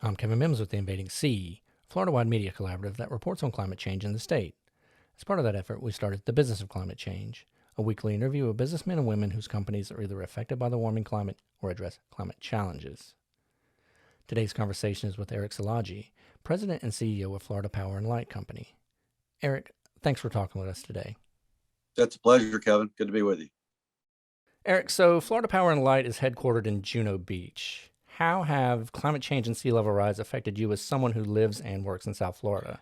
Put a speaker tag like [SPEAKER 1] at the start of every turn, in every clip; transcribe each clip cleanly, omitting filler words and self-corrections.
[SPEAKER 1] I'm Kevin Mims with the Invading Sea, a Florida-wide media collaborative that reports on climate change in the state. As part of that effort, we started The Business of Climate Change, a weekly interview of businessmen and women whose companies are either affected by the warming climate or address climate challenges. Today's conversation is with Eric Silagy, President and CEO of Florida Power and Light Company. Eric, thanks for talking with us today.
[SPEAKER 2] That's a pleasure, Kevin. Good to be with you.
[SPEAKER 1] Eric, so Florida Power and Light is headquartered in Juno Beach. How have climate change and sea level rise affected you as someone who lives and works in South Florida?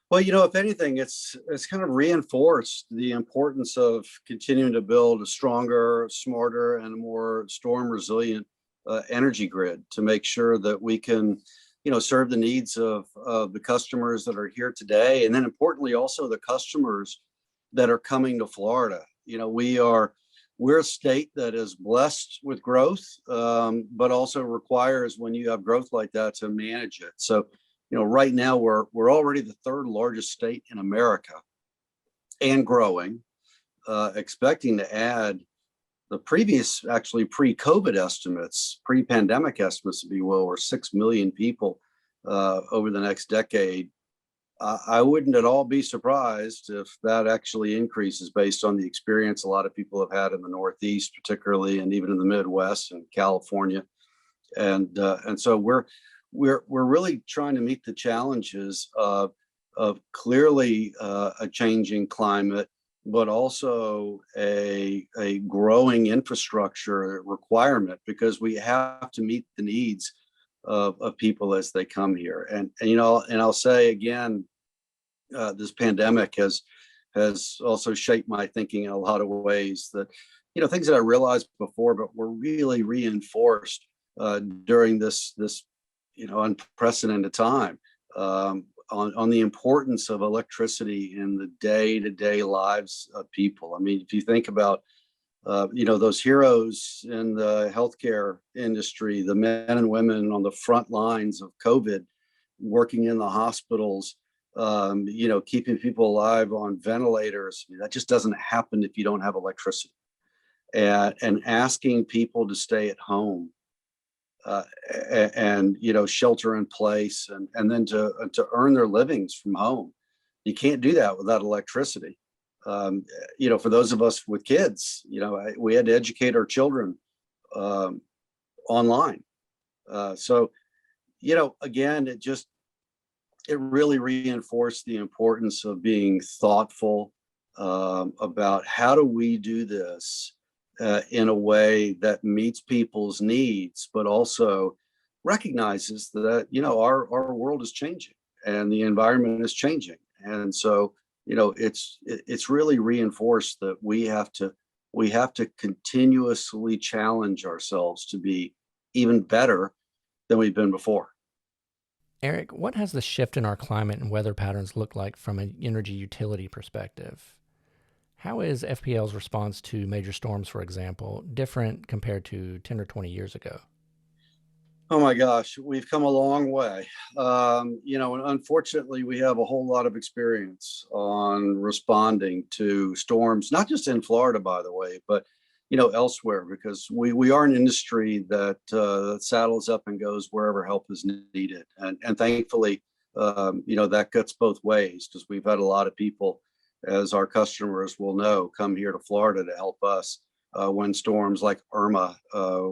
[SPEAKER 2] Well, if anything, it's kind of reinforced the importance of continuing to build a stronger, smarter, and more storm resilient energy grid to make sure that we can, serve the needs of the customers that are here today, and then importantly also the customers that are coming to Florida. We're a state that is blessed with growth, but also requires, when you have growth like that, to manage it. So, right now we're already the third largest state in America and growing, expecting to add the previous, actually pre-COVID estimates, pre-pandemic estimates, if you will, were 6 million people over the next decade. I wouldn't at all be surprised if that actually increases based on the experience a lot of people have had in the Northeast, particularly, and even in the Midwest and California. And so we're really trying to meet the challenges of clearly a changing climate, but also a growing infrastructure requirement, because we have to meet the needs of people as they come here. And I'll say again, this pandemic has also shaped my thinking in a lot of ways, that things that I realized before but were really reinforced during this unprecedented time, on the importance of electricity in the day-to-day lives of people. I mean, if you think about those heroes in the healthcare industry, the men and women on the front lines of COVID, working in the hospitals, keeping people alive on ventilators. That just doesn't happen if you don't have electricity. And asking people to stay at home, and shelter in place, and then to earn their livings from home. You can't do that without electricity. For those of us with kids, we had to educate our children online. So again, it really reinforced the importance of being thoughtful about how do we do this in a way that meets people's needs, but also recognizes that our world is changing and the environment is changing. And so it's really reinforced that we have to continuously challenge ourselves to be even better than we've been before.
[SPEAKER 1] Eric, what has the shift in our climate and weather patterns looked like from an energy utility perspective? How is FPL's response to major storms, for example, different compared to 10 or 20 years ago?
[SPEAKER 2] Oh my gosh, we've come a long way. And unfortunately, we have a whole lot of experience on responding to storms, not just in Florida, by the way, but elsewhere, because we are an industry that saddles up and goes wherever help is needed. And thankfully, that cuts both ways, because we've had a lot of people, as our customers will know, come here to Florida to help us when storms like Irma,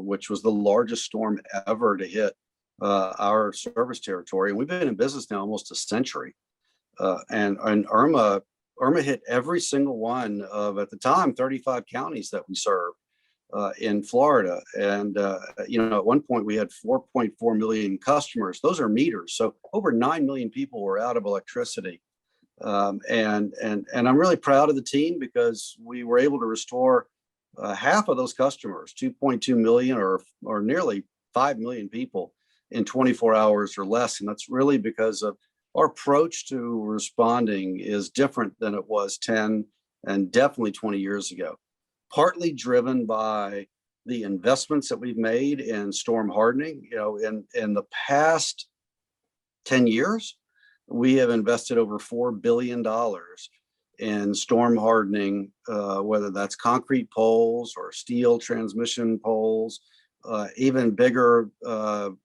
[SPEAKER 2] which was the largest storm ever to hit our service territory. And we've been in business now almost a century. And Irma hit every single one of, at the time, 35 counties that we serve in Florida. And, at one point we had 4.4 million customers. Those are meters. So over 9 million people were out of electricity. And I'm really proud of the team, because we were able to restore half of those customers, 2.2 million or nearly 5 million people, in 24 hours or less. And that's really because of our approach to responding is different than it was 10 and definitely 20 years ago, partly driven by the investments that we've made in storm hardening. In the past 10 years, we have invested over $4 billion in storm hardening, whether that's concrete poles or steel transmission poles, even bigger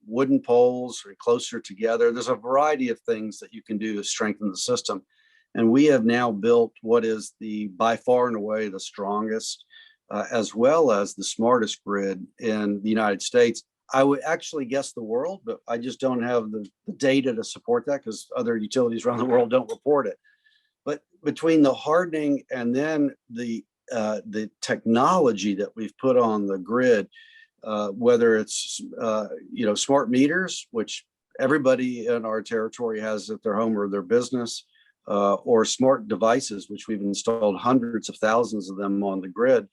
[SPEAKER 2] wooden poles or closer together. There's a variety of things that you can do to strengthen the system. And we have now built what is by far and away the strongest, as well as the smartest grid in the United States. I would actually guess the world, but I just don't have the data to support that because other utilities around the world don't report it. But between the hardening and then the technology that we've put on the grid, whether it's smart meters, which everybody in our territory has at their home or their business, or smart devices, which we've installed hundreds of thousands of them on the grid.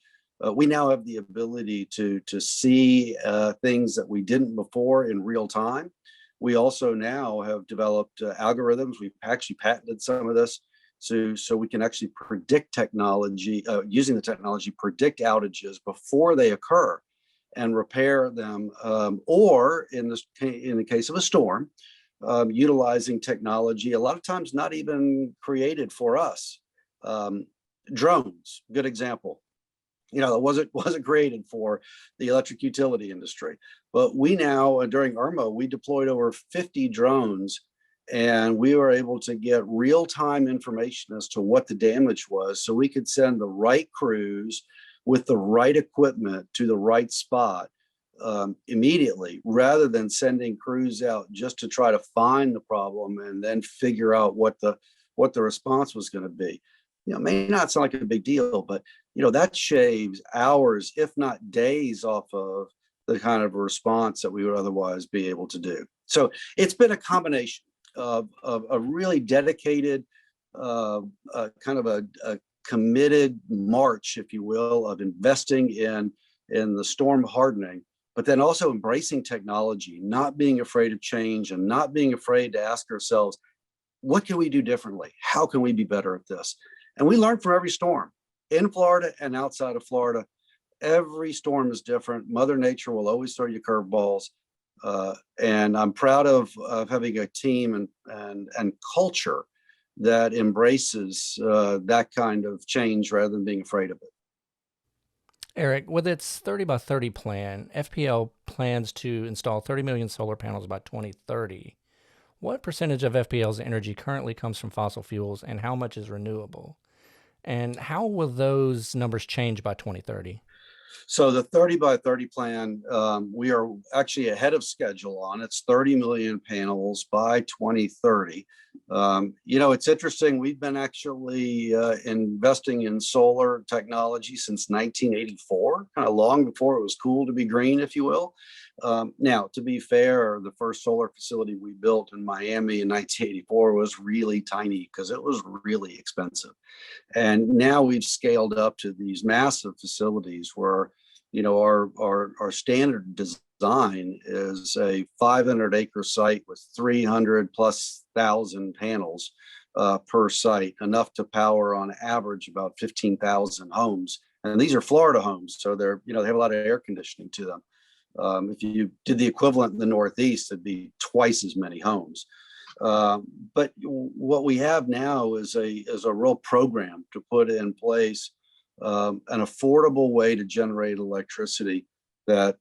[SPEAKER 2] We now have the ability to see things that we didn't before in real time. We also now have developed algorithms. We've actually patented some of this, so we can actually predict technology, using the technology, predict outages before they occur and repair them, or in the case of a storm, utilizing technology, a lot of times not even created for us. Drones, good example. It wasn't created for the electric utility industry, but we now, during IRMA, we deployed over 50 drones, and we were able to get real-time information as to what the damage was, so we could send the right crews with the right equipment to the right spot immediately, rather than sending crews out just to try to find the problem and then figure out what the response was going to be. It may not sound like a big deal, but that shaves hours, if not days, off of the kind of response that we would otherwise be able to do. So it's been a combination of a really dedicated, kind of a committed march, if you will, of investing in the storm hardening, but then also embracing technology, not being afraid of change, and not being afraid to ask ourselves, what can we do differently? How can we be better at this? And we learn from every storm. In Florida and outside of Florida, every storm is different. Mother Nature will always throw you curveballs. And I'm proud of having a team and culture that embraces that kind of change rather than being afraid of it.
[SPEAKER 1] Eric, with its 30 by 30 plan, FPL plans to install 30 million solar panels by 2030. What percentage of FPL's energy currently comes from fossil fuels, and how much is renewable? And how will those numbers change by 2030?
[SPEAKER 2] So the 30 by 30 plan, we are actually ahead of schedule on. It's 30 million panels by 2030. It's interesting. We've been actually investing in solar technology since 1984, kind of long before it was cool to be green, if you will. Now, to be fair, the first solar facility we built in Miami in 1984 was really tiny because it was really expensive. And now we've scaled up to these massive facilities where, our standard design is a 500-acre site with 300,000+ panels per site, enough to power on average about 15,000 homes. And these are Florida homes, so they have a lot of air conditioning to them. If you did the equivalent in the Northeast, it'd be twice as many homes. But what we have now is a real program to put in place an affordable way to generate electricity that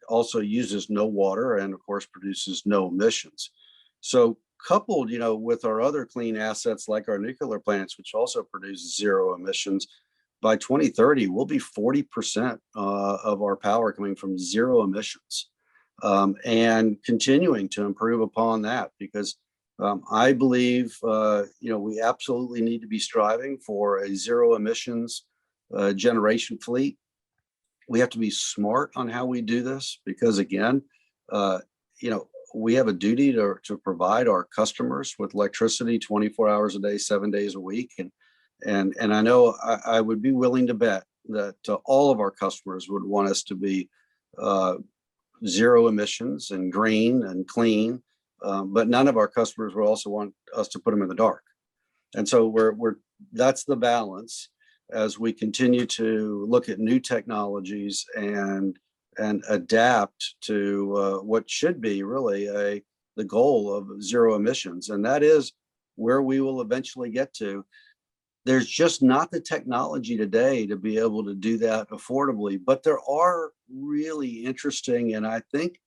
[SPEAKER 2] also uses no water and, of course, produces no emissions. So coupled, with our other clean assets like our nuclear plants, which also produce zero emissions, by 2030, we'll be 40% of our power coming from zero emissions, and continuing to improve upon that, because I believe, we absolutely need to be striving for a zero emissions generation fleet. We have to be smart on how we do this, because again, we have a duty to provide our customers with electricity 24 hours a day, 7 days a week. And I know I would be willing to bet that all of our customers would want us to be zero emissions and green and clean, but none of our customers would also want us to put them in the dark. And so that's the balance as we continue to look at new technologies and adapt to what should be really the goal of zero emissions. And that is where we will eventually get to. there's just not the technology today to be able to do that affordably. But there are really interesting, and I think,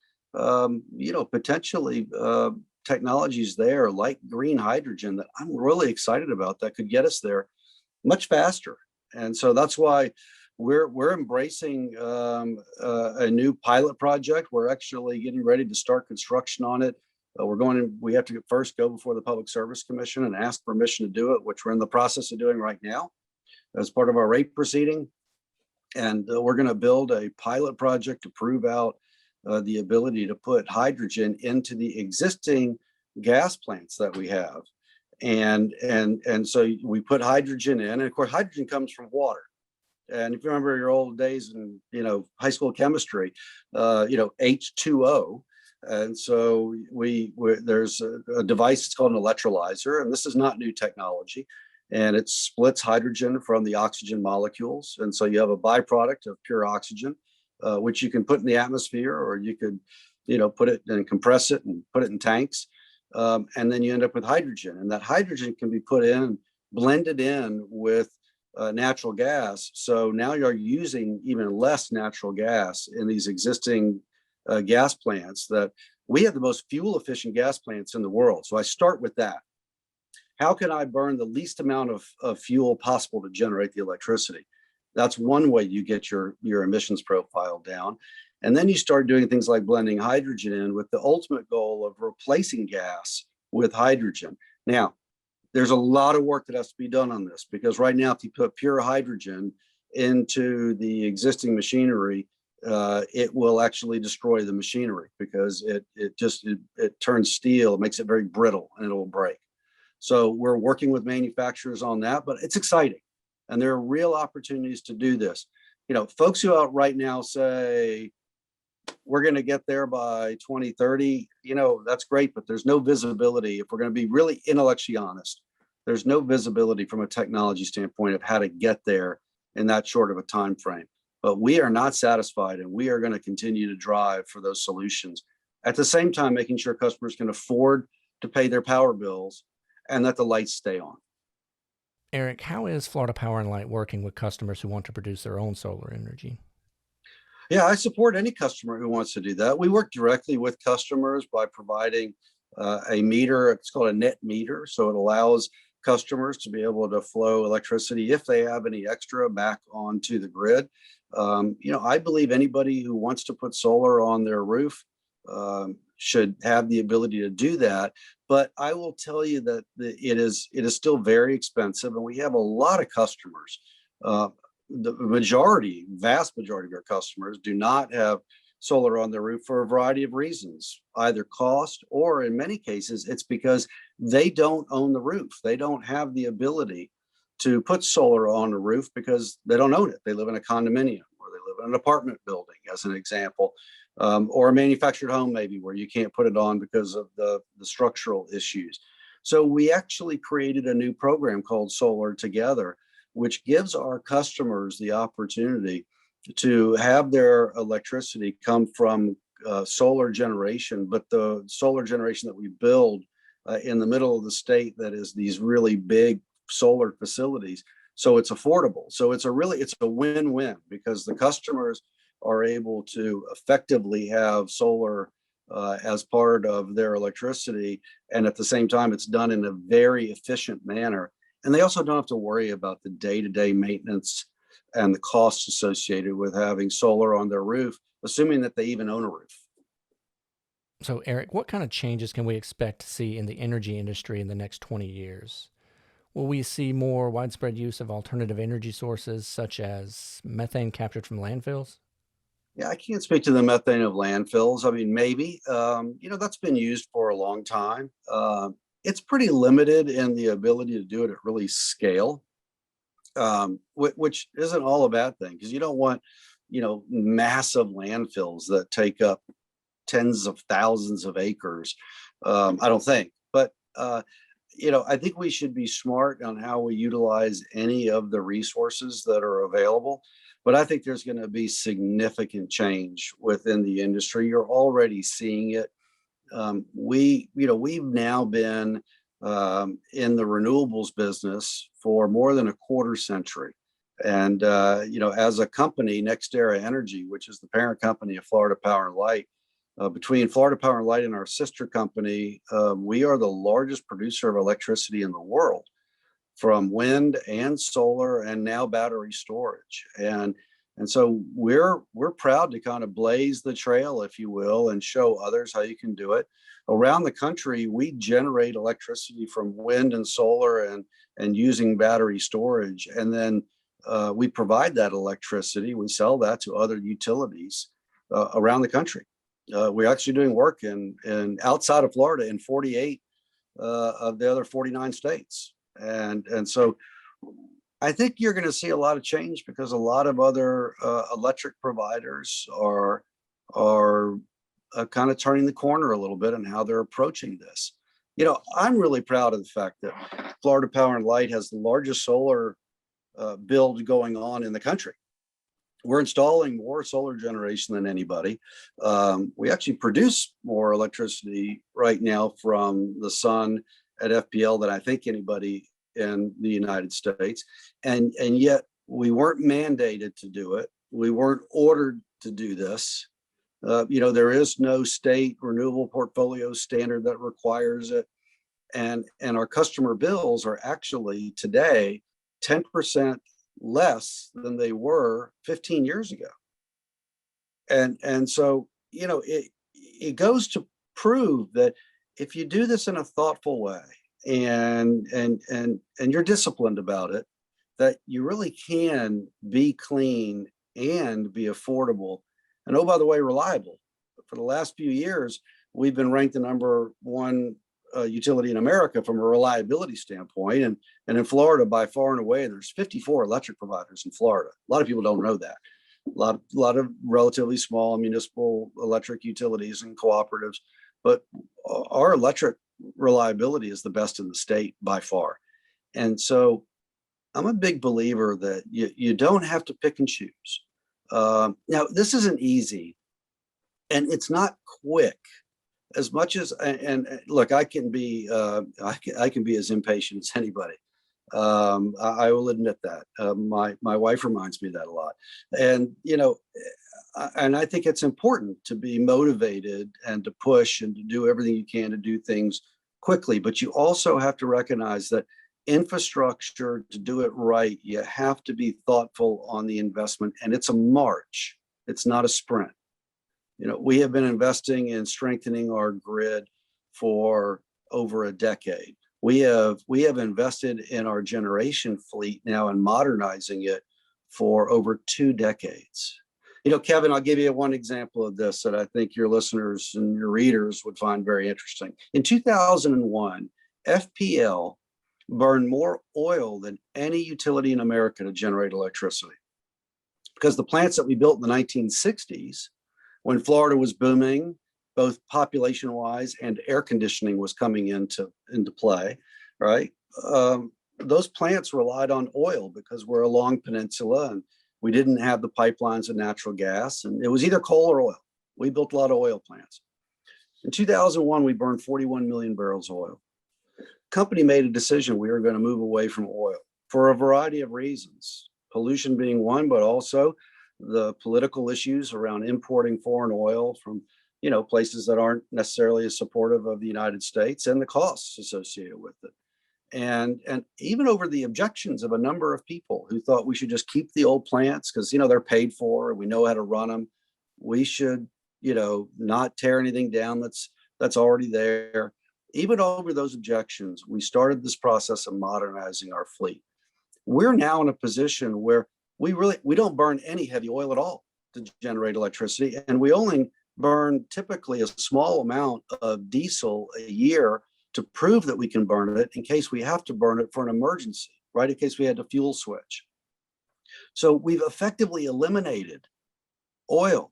[SPEAKER 2] potentially technologies there like green hydrogen that I'm really excited about that could get us there much faster. And so that's why we're embracing a new pilot project. We're actually getting ready to start construction on it. We have to first go before the Public Service Commission and ask permission to do it, which we're in the process of doing right now as part of our rate proceeding. And we're going to build a pilot project to prove out the ability to put hydrogen into the existing gas plants that we have. And so we put hydrogen in, and of course, hydrogen comes from water. And if you remember your old days in high school chemistry, H2O. And so there's a device, it's called an electrolyzer, and this is not new technology. And it splits hydrogen from the oxygen molecules. And so you have a byproduct of pure oxygen, which you can put in the atmosphere, or you could, put it and compress it and put it in tanks. And then you end up with hydrogen. And that hydrogen can be blended in with natural gas. So now you're using even less natural gas in these existing gas plants. That we have the most fuel efficient gas plants in the world. So I start with that. How can I burn the least amount of fuel possible to generate the electricity? That's one way you get your emissions profile down. And then you start doing things like blending hydrogen in with the ultimate goal of replacing gas with hydrogen. Now, there's a lot of work that has to be done on this, because right now, if you put pure hydrogen into the existing machinery, it will actually destroy the machinery, because it turns steel, it makes it very brittle, and it will break. So we're working with manufacturers on that, but it's exciting. And there are real opportunities to do this. Folks who out right now say, we're going to get there by 2030, that's great, but there's no visibility. If we're going to be really intellectually honest, there's no visibility from a technology standpoint of how to get there in that short of a time frame. But we are not satisfied, and we are going to continue to drive for those solutions. At the same time, making sure customers can afford to pay their power bills and that the lights stay on.
[SPEAKER 1] Eric, how is Florida Power and Light working with customers who want to produce their own solar energy?
[SPEAKER 2] Yeah, I support any customer who wants to do that. We work directly with customers by providing a meter. It's called a net meter. So it allows customers to be able to flow electricity, if they have any extra, back onto the grid. I believe anybody who wants to put solar on their roof should have the ability to do that. But I will tell you that it is still very expensive, and we have a lot of customers. The vast majority of our customers do not have solar on their roof for a variety of reasons, either cost, or in many cases, it's because they don't own the roof. They don't have the ability to put solar on the roof because they don't own it. They live in a condominium, or they live in an apartment building, as an example, or a manufactured home, maybe, where you can't put it on because of the structural issues. So we actually created a new program called Solar Together, which gives our customers the opportunity to have their electricity come from solar generation, but the solar generation that we build in the middle of the state, that is these really big solar facilities. So it's affordable. So it's a win-win, because the customers are able to effectively have solar as part of their electricity. And at the same time, it's done in a very efficient manner. And they also don't have to worry about the day-to-day maintenance and the costs associated with having solar on their roof, assuming that they even own a roof.
[SPEAKER 1] So, Eric, what kind of changes can we expect to see in the energy industry in the next 20 years? Will we see more widespread use of alternative energy sources, such as methane captured from landfills?
[SPEAKER 2] Yeah, I can't speak to the methane of landfills. I mean, maybe, that's been used for a long time. It's pretty limited in the ability to do it at really scale, which isn't all a bad thing, because you don't want, massive landfills that take up tens of thousands of acres. I don't think, but I think we should be smart on how we utilize any of the resources that are available. But I think there's going to be significant change within the industry. You're already seeing it. We've now been in the renewables business for more than a quarter century. And, as a company, NextEra Energy, which is the parent company of Florida Power and Light, between Florida Power and Light and our sister company, we are the largest producer of electricity in the world, from wind and solar and now battery storage. And so we're proud to kind of blaze the trail, if you will, and show others how you can do it. Around the country, we generate electricity from wind and solar and using battery storage. And then we provide that electricity. We sell that to other utilities around the country. We're actually doing work in outside of Florida in 48 of the other 49 states. And so I think you're going to see a lot of change because a lot of other electric providers are kind of turning the corner a little bit in how they're approaching this. I'm really proud of the fact that Florida Power and Light has the largest solar build going on in the country. We're installing more solar generation than anybody. We actually produce more electricity right now from the sun at FPL than I think anybody in the United States. And yet we weren't mandated to do it. We weren't ordered to do this. There is no state renewable portfolio standard that requires it. And our customer bills are actually today 10% less than they were 15 years ago. And so, it goes to prove that if you do this in a thoughtful way and you're disciplined about it, that you really can be clean and be affordable. And oh, by the way, reliable. For the last few years, we've been ranked the number one utility in America from a reliability standpoint. And in Florida, by far and away, there's 54 electric providers in Florida. A lot of people don't know that. A lot of relatively small municipal electric utilities and cooperatives, but our electric reliability is the best in the state by far. And so I'm a big believer that you don't have to pick and choose. Now, this isn't easy and it's not quick. As much as, and look, I can be as impatient as anybody. I will admit that. My wife reminds me of that a lot. And, and I think it's important to be motivated and to push and to do everything you can to do things quickly. But you also have to recognize that infrastructure, to do it right, you have to be thoughtful on the investment. And it's a march. It's not a sprint. We have been investing in strengthening our grid for over a decade. We have invested in our generation fleet now and modernizing it for over 2 decades. Kevin, I'll give you one example of this that I think your listeners and your readers would find very interesting. In 2001, FPL burned more oil than any utility in America to generate electricity, because the plants that we built in the 1960s, when Florida was booming, both population-wise and air conditioning was coming into play, right? Those plants relied on oil because we're a long peninsula and we didn't have the pipelines of natural gas, and it was either coal or oil. We built a lot of oil plants. In 2001, we burned 41 million barrels of oil. Company made a decision we were going to move away from oil for a variety of reasons, pollution being one, but also the political issues around importing foreign oil from places that aren't necessarily as supportive of the United States, and the costs associated with it. And even over the objections of a number of people who thought we should just keep the old plants because they're paid for and we know how to run them. We should not tear anything down that's already there. Even over those objections, we started this process of modernizing our fleet. We're now in a position where we don't burn any heavy oil at all to generate electricity, and we only burn typically a small amount of diesel a year to prove that we can burn it in case we have to burn it for an emergency, right? In case we had to fuel switch. So we've effectively eliminated oil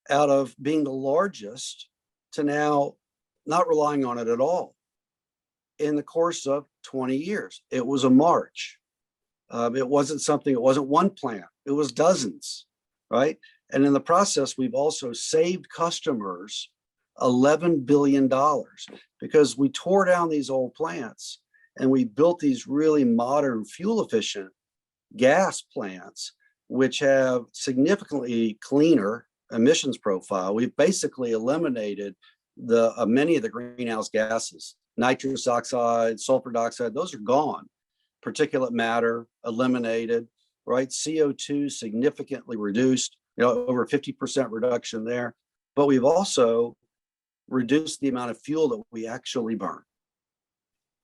[SPEAKER 2] out of being the largest to now not relying on it at all in the course of 20 years. It was a march. It wasn't one plant, it was dozens, right? And in the process, we've also saved customers $11 billion, because we tore down these old plants and we built these really modern, fuel efficient gas plants, which have significantly cleaner emissions profile. We've basically eliminated the many of the greenhouse gases, nitrous oxide, sulfur dioxide, those are gone. Particulate matter eliminated, right? CO2 significantly reduced, over 50% reduction there. But we've also reduced the amount of fuel that we actually burn.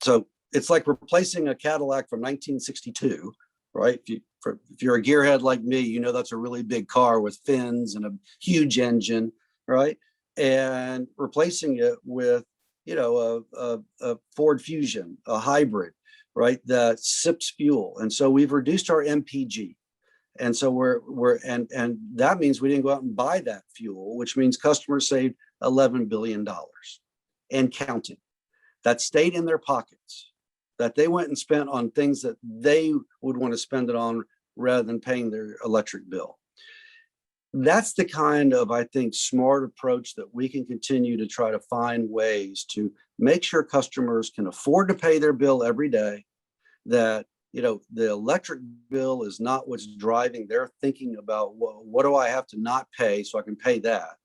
[SPEAKER 2] So it's like replacing a Cadillac from 1962, right? If you're a gearhead like me, that's a really big car with fins and a huge engine, right? And replacing it with, a Ford Fusion, a hybrid, right? That sips fuel. And so we've reduced our MPG. And so and that means we didn't go out and buy that fuel, which means customers saved $11 billion and counting. That stayed in their pockets, that they went and spent on things that they would want to spend it on rather than paying their electric bill. That's the kind of, I think, smart approach that we can continue to try to find ways to make sure customers can afford to pay their bill every day, that the electric bill is not what's driving their thinking about what do I have to not pay so I can pay that.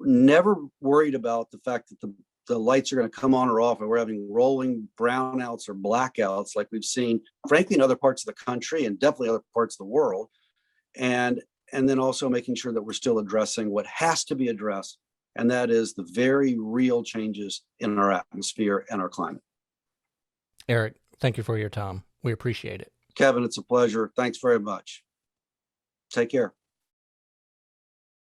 [SPEAKER 2] Never worried about the fact that the lights are going to come on or off and we're having rolling brownouts or blackouts like we've seen, frankly, in other parts of the country and definitely other parts of the world. And then also making sure that we're still addressing what has to be addressed, and that is the very real changes in our atmosphere and our climate.
[SPEAKER 1] Eric, thank you for your time. We appreciate it.
[SPEAKER 2] Kevin, it's a pleasure. Thanks very much. Take care.